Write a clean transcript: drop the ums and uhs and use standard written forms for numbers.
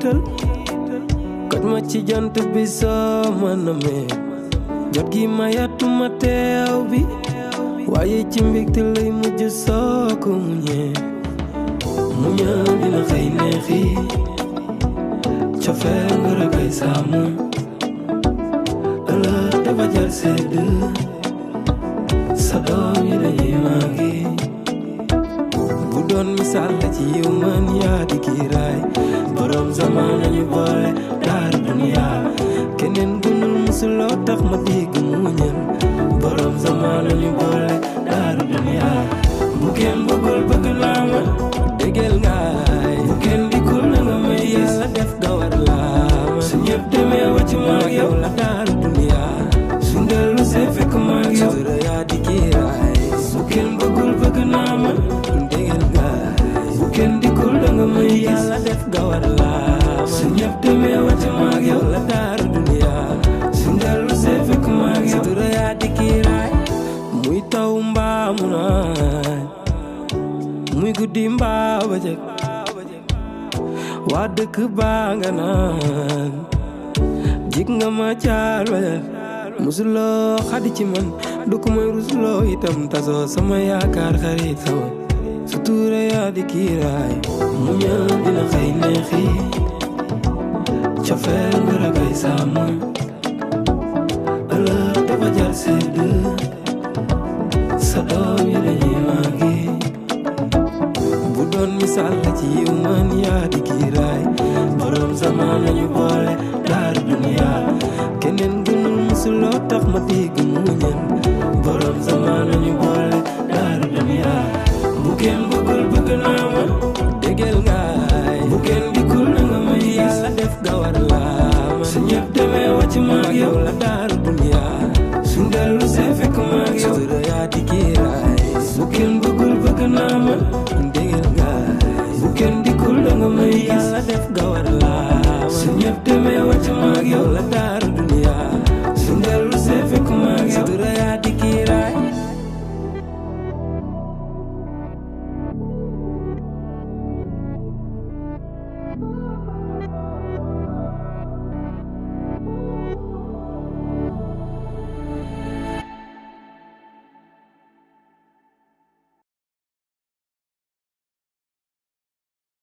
jiital kot ma ci jant bi soo ma namee jot gi ma yàttuma teew bi waaye ci mbégte lay mujj soo ko muñee muñal dina xëy neexi cofeel nga rakay sàmm ëllëg dafa jar sedd sa doom yi dañuy màggi bu doon misaal la ci yiw man yaa di kiiraay borom zaman nañu boole daaru duniya keneen gënul musuloo tax ma dégg muñal borom zaman nañu boole daaru duniya bu kenn bëggul bëgg naa ma dégel ngaay bu kenn dikkul na nga may yàlla def nga war laa ma su ñëpp demee wàcc maag yow la daaru duniya su ndellu see fekk maag yow sutura yaa di kiiraay bu kenn bëggul bëgg naa ma dégel ngaay bu kenn dikkul da nga may yàlla def nga war laa ma su ñëpp demee wàcc maag yow la daaru duniya su ndellu see fekk maag yow sutura yaa di kiiraay muy taw mbaa mu naaj muy guddi mbaa bëccëg waa dëkk baa nga naan jig nga ma caal wajal musuloo xadi ci man du ko may rusuloo itam tasoo sama yaakaar xarit sama sutura yaa di kiiraay muñal dina xëy neexi cofeel nga rakay sàmm ëllëg dafa jar sedd sa doom yi dañuy màggi bu doon misaal la ci yiw man yaa di kiiraay borom zaman nañu boole daaru duniya keneen gënul musuloo tax ma dégg muñal borom zaman nañu boole daaru duniya bu kenn bëggul bëgg naa ma dégel ngaay bu kenn dikkul na nga may yàlla def nga war laa ma su ñëpp demee wàcc maag yow la daaru duniya su ndellu see fekk maag yow sutura yaa di kiiraay bu kenn bëggul bëgg naa ma dégel ngaay bu kenn dikkul da nga may yàlla def nga war laa ma su ñëpp demee wàcc maag yow la daaru duniya su ndellu see fekk maag yow sutura yaa di kiiraay